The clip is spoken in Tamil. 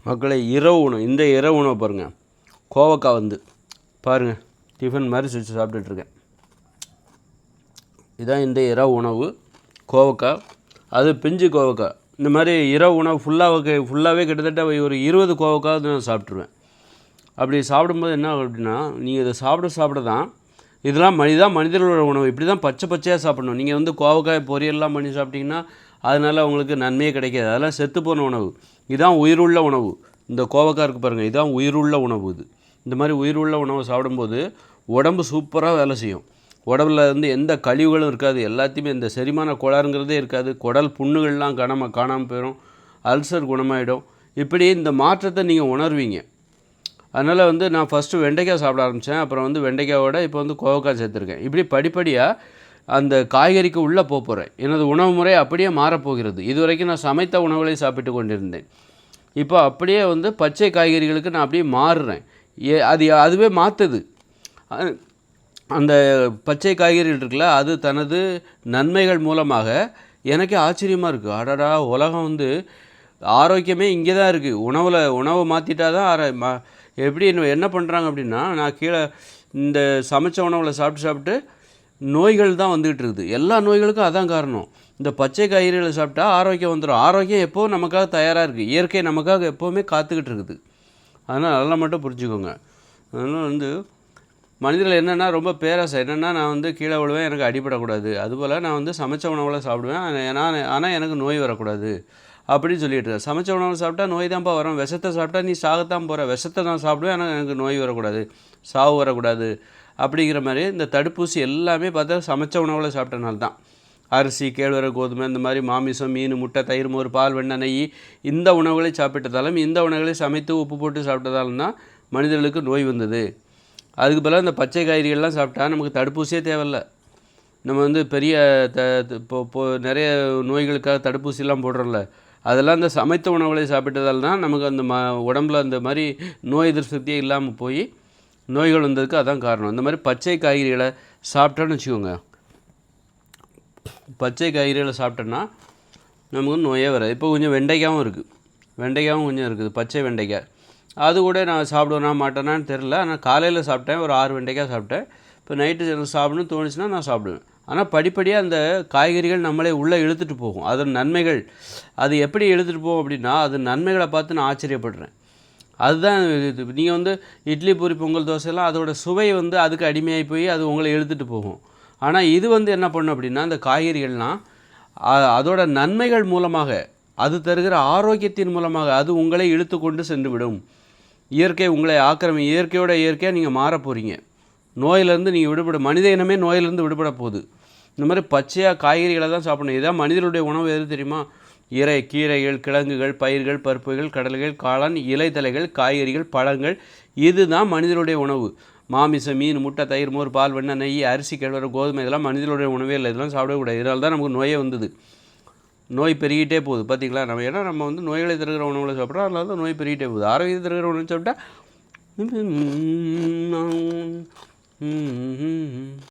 மக்களை இரவு உணவு, இந்த இரவு உணவு பாருங்கள். கோவக்காய் வந்து பாருங்கள், டிஃபன் மாதிரி சுற்றி சாப்பிட்டுட்ருக்கேன். இதுதான் இந்த இரவு உணவு, கோவக்காய். அது பிஞ்சு கோவக்காய். இந்த மாதிரி இரவு உணவு ஃபுல்லாகவே கிட்டத்தட்ட ஒரு 20 கோவக்காய் நான் சாப்பிட்ருவேன். அப்படி சாப்பிடும்போது என்ன ஆகும் அப்படின்னா, நீங்கள் இதை சாப்பிட தான் இதெல்லாம் மனிதர்களோட உணவு. இப்படி தான் பச்சையாக சாப்பிடணும். நீங்கள் வந்து கோவக்காய் பொரியல்லாம் பண்ணி சாப்பிட்டிங்கன்னா அதனால் உங்களுக்கு நன்மையே கிடைக்காது. அதெல்லாம் செத்துப்போன உணவு. இதுதான் உயிருள்ள உணவு. இந்த கோவக்காய் இருக்குது பாருங்கள், இதுதான் உயிருள்ள உணவு. இந்த மாதிரி உயிருள்ள உணவை சாப்பிடும்போது உடம்பு சூப்பராக வேலை செய்யும். உடம்புல வந்து எந்த கழிவுகளும் இருக்காது. எல்லாத்தையுமே இந்த செரிமான கோளாறுங்கிறதே இருக்காது. குடல் புண்ணுகள்லாம் காணாமல் போயிடும். அல்சர் குணமாயிடும். இப்படி இந்த மாற்றத்தை நீங்கள் உணர்வீங்க. அதனால் வந்து நான் ஃபஸ்ட்டு வெண்டைக்காய் சாப்பிட ஆரம்பித்தேன். அப்புறம் வந்து வெண்டைக்காயோட இப்போ வந்து கோவக்காய் சேர்த்துருக்கேன். இப்படி படிப்படியாக அந்த காய்கறிக்கு உள்ளே போகிறேன். எனது உணவு முறை அப்படியே மாறப்போகிறது. இதுவரைக்கும் நான் சமைத்த உணவுகளை சாப்பிட்டு கொண்டிருந்தேன். இப்போ அப்படியே வந்து பச்சை காய்கறிகளுக்கு நான் அப்படியே மாறுறேன். அதுவே மாற்றுது. அந்த பச்சை காய்கறிகள் இருக்குல்ல, அது தனது நன்மைகள் மூலமாக எனக்கே ஆச்சரியமாக இருக்குது. அடடா, உலகம் வந்து ஆரோக்கியமே இங்கே தான் இருக்குது. உணவை மாற்றிட்டா தான் எப்படி என்ன பண்ணுறாங்க அப்படின்னா, நான் கீழே இந்த சமைச்ச உணவில் சாப்பிட்டு நோய்கள் தான் வந்துக்கிட்டு இருக்குது. எல்லா நோய்களுக்கும் அதான் காரணம். இந்த பச்சை காய்கறிகளை சாப்பிட்டா ஆரோக்கியம் வந்துடும். ஆரோக்கியம் எப்போவும் நமக்காக தயாராக இருக்குது. இயற்கை நமக்காக எப்போவுமே காத்துக்கிட்டு இருக்குது. அதனால் அதெல்லாம் மட்டும் புரிஞ்சுக்கோங்க. அதனால் வந்து மனிதர்கள் என்னென்னா ரொம்ப பேராசை. என்னென்னா, நான் வந்து கீழே விழுவேன், எனக்கு அடிபடக்கூடாது. அதுபோல் நான் வந்து சமைச்ச உணவில் சாப்பிடுவேன், ஆனால் எனக்கு நோய் வரக்கூடாது அப்படின்னு சொல்லிட்டு இருக்கேன். சமைச்ச உணவு சாப்பிட்டா நோய் தான்ப்பா வரும். விஷத்தை சாப்பிட்டா நீ சாகத்தான் போகிற. விஷத்தை நான் சாப்பிடுவேன், ஆனால் எனக்கு நோய் வரக்கூடாது, சாவு வரக்கூடாது அப்படிங்கிற மாதிரி இந்த தடுப்பூசி எல்லாமே பார்த்தா சமைச்ச உணவில் சாப்பிட்டனால தான். அரிசி, கேழ்வரகு, கோதுமை, இந்த மாதிரி மாமிசம், மீன், முட்டை, தயிர், மோர், பால், வெண்ணெய், நெய், இந்த உணவுகளை சாப்பிட்டதாலும் இந்த உணவுகளை சமைத்து உப்பு போட்டு சாப்பிட்டதாலும் தான் மனிதர்களுக்கு நோய் வந்தது. அதுக்கு பதிலாக இந்த பச்சை காய்கறிகள்லாம் சாப்பிட்டா நமக்கு தடுப்பூசியே தேவையில்லை. நம்ம வந்து பெரிய இப்போ நிறைய நோய்களுக்காக தடுப்பூசிலாம் போடுறோம்ல, அதெல்லாம் இந்த சமைத்த உணவுகளை சாப்பிட்டதால் தான் நமக்கு அந்த உடம்புல அந்த மாதிரி நோய் எதிர்ப்பு சக்தியே இல்லாமல் போய் நோய்கள் வந்ததுக்கு அதான் காரணம். இந்த மாதிரி பச்சை காய்கறிகளை சாப்பிட்டோன்னு வச்சுக்கோங்க, பச்சை காய்கறிகளை சாப்பிட்டோன்னா நமக்கு நோயே வராது. இப்போ கொஞ்சம் வெண்டைக்காயும் கொஞ்சம் இருக்குது, பச்சை வெண்டைக்காய். அது கூட நான் சாப்பிடுவேனா மாட்டேனான்னு தெரில. ஆனால் காலையில் சாப்பிட்டேன், ஒரு 6 வெண்டைக்காய் சாப்பிட்டேன். இப்போ நைட்டு சாப்பிடணும்னு தோணுச்சுன்னா நான் சாப்பிடுவேன். ஆனால் படிப்படியாக அந்த காய்கறிகள் நம்மளே உள்ளே இழுத்துட்டு போகும். அதன் நன்மைகள் அது எப்படி இழுத்துட்டு போகும் அப்படின்னா, அது நன்மைகளை பார்த்து நான் ஆச்சரியப்படுறேன். அதுதான் இது. நீங்கள் வந்து இட்லி, பூரி, பொங்கல், தோசைலாம் அதோட சுவை வந்து அதுக்கு அடிமையாகி போய் அது உங்களை இழுத்துட்டு போகும். ஆனால் இது வந்து என்ன பண்ணும் அப்படின்னா, அந்த காய்கறிகள்லாம் அதோட நன்மைகள் மூலமாக, அது தருகிற ஆரோக்கியத்தின் மூலமாக அது உங்களை இழுத்து கொண்டு சென்று விடும். இயற்கை உங்களை இயற்கையோட இயற்கையாக நீங்கள் மாற போகிறீங்க. நோயிலேருந்து நீங்கள் மனித இனமே நோயிலேருந்து விடுபட போகுது. இந்த மாதிரி பச்சையாக காய்கறிகளை தான் சாப்பிடணும். இதுதான் மனிதனுடைய உணவு. எது தெரியுமா? கீரைகள், கிழங்குகள், பயிர்கள், பருப்புகள், கடல்கள், காளான், இலைத்தலைகள், காய்கறிகள், பழங்கள், இதுதான் மனிதனுடைய உணவு. மாமிசம், மீன், முட்டை, தயிர், மோர், பால், வெண்ணெய், நெய், அரிசி, கேழ்வரகு, கோதுமை, இதெல்லாம் மனிதனுடைய உணவே இல்லை. இதெல்லாம் சாப்பிடக்கூடாது. இதனால தான் நமக்கு நோயே வந்தது. நோய் பெருகிட்டே போகுது. பார்த்திங்களா? நம்ம வந்து நோய்களை தருகிற உணவுகளை சாப்பிட்றோம், அதனால தான் நோய் பெருகிட்டே போகுது. ஆரோக்கியத்தை தருகிற உணவு சாப்பிட்டா